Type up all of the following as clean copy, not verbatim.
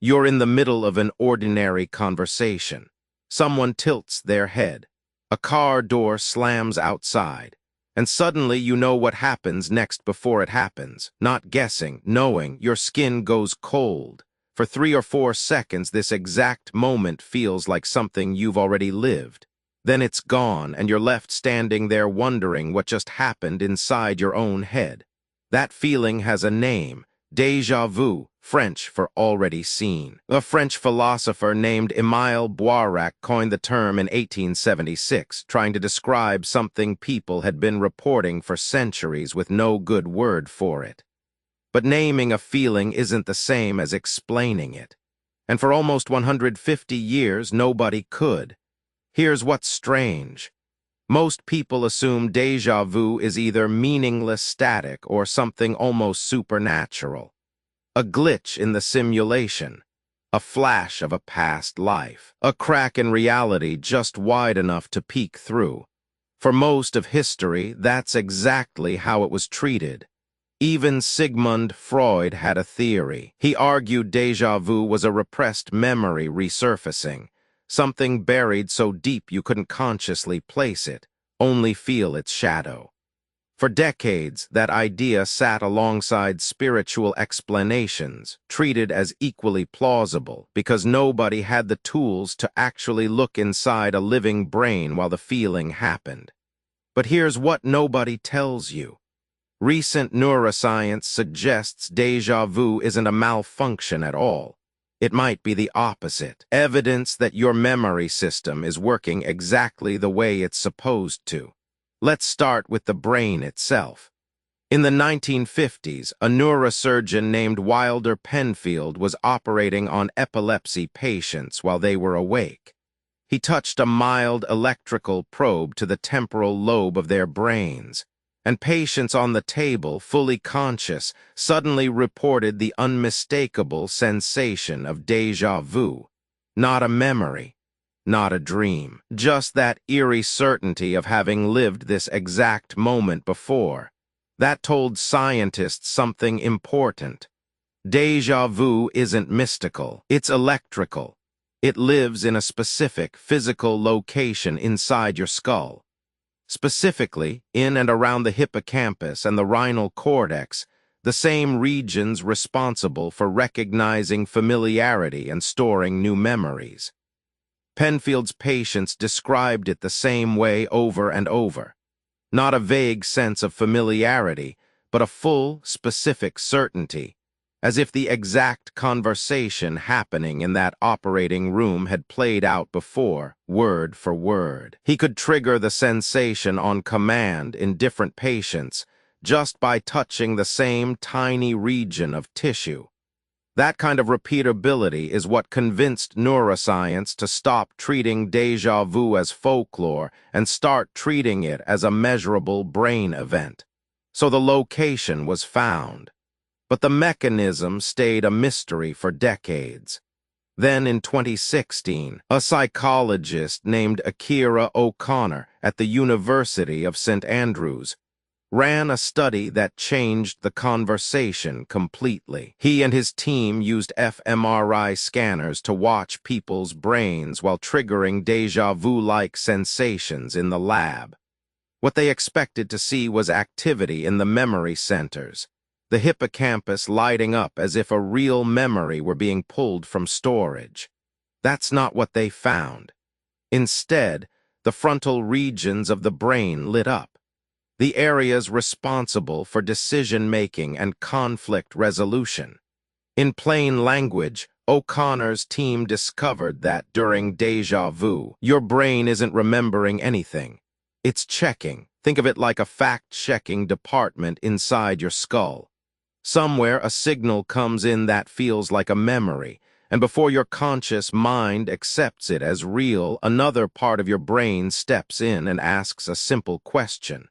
You're in the middle of an ordinary conversation. Someone tilts their head. A car door slams outside. And suddenly you know what happens next before it happens. Not guessing, knowing, your skin goes cold. For 3 or 4 seconds, this exact moment feels like something you've already lived. Then it's gone, and you're left standing there wondering what just happened inside your own head. That feeling has a name: déjà vu, French for already seen. A French philosopher named Émile Boirac coined the term in 1876, trying to describe something people had been reporting for centuries with no good word for it. But naming a feeling isn't the same as explaining it. And for almost 150 years, nobody could. Here's what's strange. Most people assume déjà vu is either meaningless static or something almost supernatural. A glitch in the simulation, a flash of a past life, a crack in reality just wide enough to peek through. For most of history, that's exactly how it was treated. Even Sigmund Freud had a theory. He argued déjà vu was a repressed memory resurfacing, something buried so deep you couldn't consciously place it, only feel its shadow. For decades, that idea sat alongside spiritual explanations, treated as equally plausible, because nobody had the tools to actually look inside a living brain while the feeling happened. But here's what nobody tells you. Recent neuroscience suggests déjà vu isn't a malfunction at all. It might be the opposite, evidence that your memory system is working exactly the way it's supposed to. Let's start with the brain itself. In the 1950s, a neurosurgeon named Wilder Penfield was operating on epilepsy patients while they were awake. He touched a mild electrical probe to the temporal lobe of their brains, and patients on the table, fully conscious, suddenly reported the unmistakable sensation of déjà vu. Not a memory, not a dream, just that eerie certainty of having lived this exact moment before. That told scientists something important. Déjà vu isn't mystical, it's electrical. It lives in a specific physical location inside your skull. Specifically, in and around the hippocampus and the rhinal cortex, the same regions responsible for recognizing familiarity and storing new memories. Penfield's patients described it the same way over and over. Not a vague sense of familiarity, but a full, specific certainty, as if the exact conversation happening in that operating room had played out before, word for word. He could trigger the sensation on command in different patients just by touching the same tiny region of tissue. That kind of repeatability is what convinced neuroscience to stop treating déjà vu as folklore and start treating it as a measurable brain event. So the location was found. But the mechanism stayed a mystery for decades. Then in 2016, a psychologist named Akira O'Connor at the University of St. Andrews ran a study that changed the conversation completely. He and his team used fMRI scanners to watch people's brains while triggering déjà vu-like sensations in the lab. What they expected to see was activity in the memory centers, the hippocampus lighting up as if a real memory were being pulled from storage. That's not what they found. Instead, the frontal regions of the brain lit up, the areas responsible for decision-making and conflict resolution. In plain language, O'Connor's team discovered that during déjà vu, your brain isn't remembering anything. It's checking. Think of it like a fact-checking department inside your skull. Somewhere a signal comes in that feels like a memory, and before your conscious mind accepts it as real, another part of your brain steps in and asks a simple question.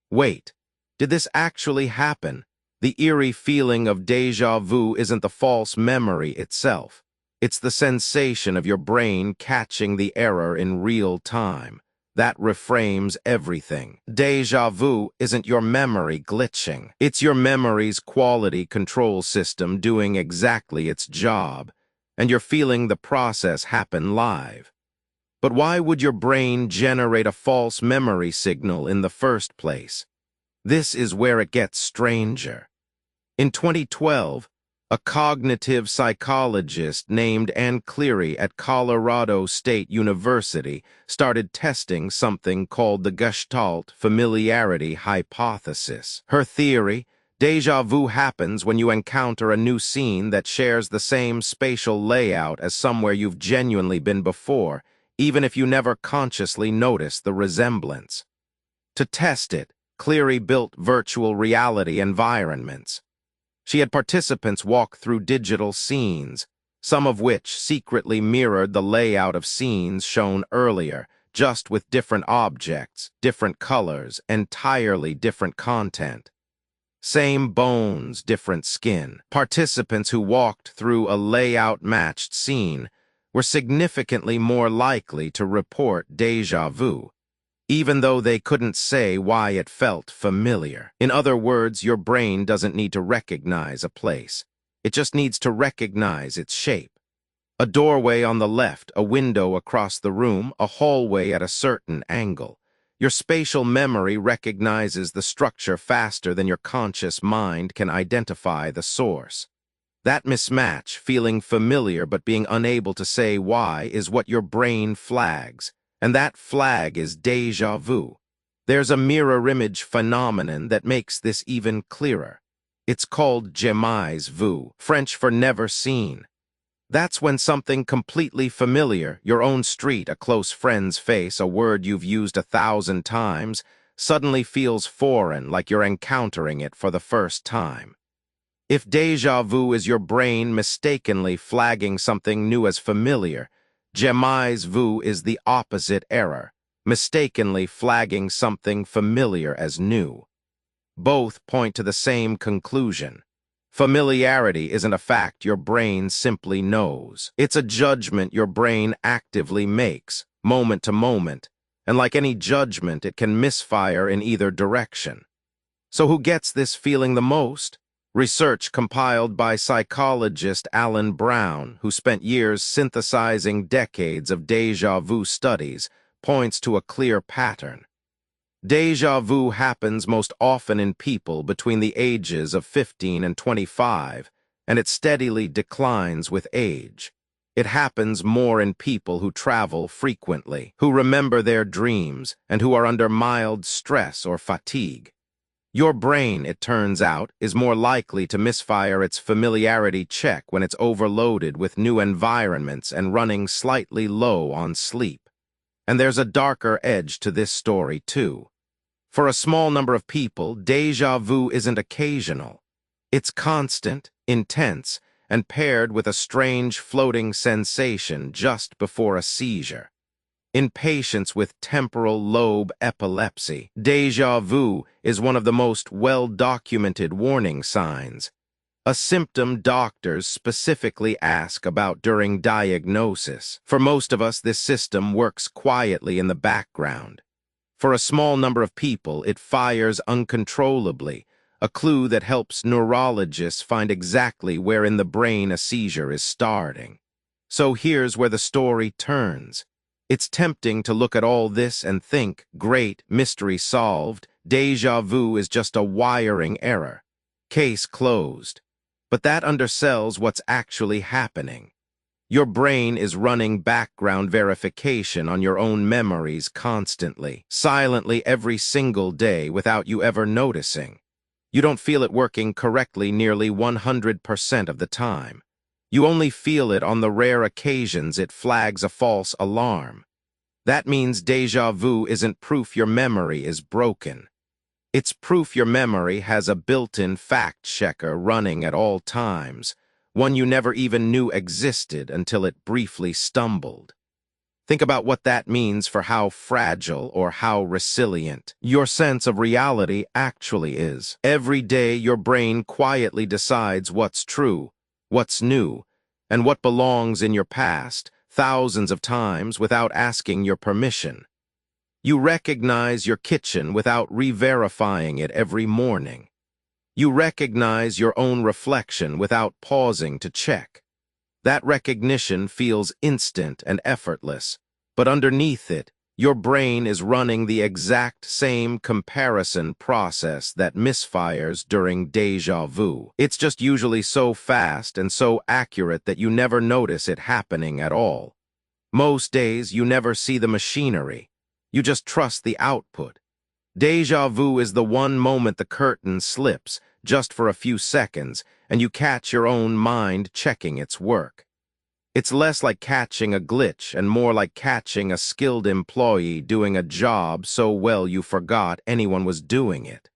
Wait, did this actually happen? The eerie feeling of déjà vu isn't the false memory itself. It's the sensation of your brain catching the error in real time. That reframes everything. Déjà vu isn't your memory glitching. It's your memory's quality control system doing exactly its job. and you're feeling the process happen live. But why would your brain generate a false memory signal in the first place? This is where it gets stranger. In 2012, a cognitive psychologist named Ann Cleary at Colorado State University started testing something called the Gestalt familiarity hypothesis. Her theory: déjà vu happens when you encounter a new scene that shares the same spatial layout as somewhere you've genuinely been before, even if you never consciously notice the resemblance. To test it, Cleary built virtual reality environments. She had participants walk through digital scenes, some of which secretly mirrored the layout of scenes shown earlier, just with different objects, different colors, entirely different content. Same bones, different skin. Participants who walked through a layout-matched scene were significantly more likely to report déjà vu, even though they couldn't say why it felt familiar. In other words, your brain doesn't need to recognize a place. It just needs to recognize its shape. A doorway on the left, a window across the room, a hallway at a certain angle. Your spatial memory recognizes the structure faster than your conscious mind can identify the source. That mismatch, feeling familiar but being unable to say why, is what your brain flags. And that flag is déjà vu. There's a mirror image phenomenon that makes this even clearer. It's called jamais vu, French for never seen. That's when something completely familiar, your own street, a close friend's face, a word you've used 1,000 times, suddenly feels foreign, like you're encountering it for the first time. If déjà vu is your brain mistakenly flagging something new as familiar, jamais vu is the opposite error, mistakenly flagging something familiar as new. Both point to the same conclusion. Familiarity isn't a fact your brain simply knows. It's a judgment your brain actively makes, moment to moment, and like any judgment, it can misfire in either direction. So who gets this feeling the most? Research compiled by psychologist Alan Brown, who spent years synthesizing decades of déjà vu studies, points to a clear pattern. Déjà vu happens most often in people between the ages of 15 and 25, and it steadily declines with age. It happens more in people who travel frequently, who remember their dreams, and who are under mild stress or fatigue. Your brain, it turns out, is more likely to misfire its familiarity check when it's overloaded with new environments and running slightly low on sleep. And there's a darker edge to this story, too. For a small number of people, déjà vu isn't occasional. It's constant, intense, and paired with a strange floating sensation just before a seizure. In patients with temporal lobe epilepsy, déjà vu is one of the most well-documented warning signs, a symptom doctors specifically ask about during diagnosis. For most of us, this system works quietly in the background. For a small number of people, it fires uncontrollably, a clue that helps neurologists find exactly where in the brain a seizure is starting. So here's where the story turns. It's tempting to look at all this and think, great, mystery solved, déjà vu is just a wiring error. Case closed. But that undersells what's actually happening. Your brain is running background verification on your own memories constantly, silently every single day without you ever noticing. You don't feel it working correctly nearly 100% of the time. You only feel it on the rare occasions it flags a false alarm. That means déjà vu isn't proof your memory is broken. It's proof your memory has a built-in fact-checker running at all times, one you never even knew existed until it briefly stumbled. Think about what that means for how fragile or how resilient your sense of reality actually is. Every day, your brain quietly decides what's true, what's new, and what belongs in your past, thousands of times without asking your permission. You recognize your kitchen without re-verifying it every morning. You recognize your own reflection without pausing to check. That recognition feels instant and effortless, but underneath it, your brain is running the exact same comparison process that misfires during déjà vu. It's just usually so fast and so accurate that you never notice it happening at all. Most days, you never see the machinery. You just trust the output. Déjà vu is the one moment the curtain slips, just for a few seconds, and you catch your own mind checking its work. It's less like catching a glitch and more like catching a skilled employee doing a job so well you forgot anyone was doing it.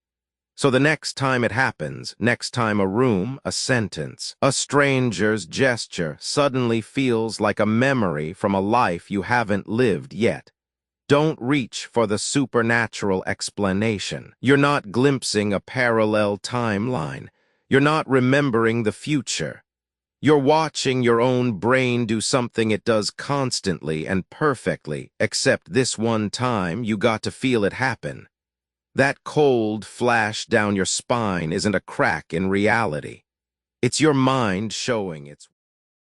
So the next time it happens, next time a room, a sentence, a stranger's gesture suddenly feels like a memory from a life you haven't lived yet. Don't reach for the supernatural explanation. You're not glimpsing a parallel timeline. You're not remembering the future. You're watching your own brain do something it does constantly and perfectly, except this one time you got to feel it happen. That cold flash down your spine isn't a crack in reality. It's your mind showing its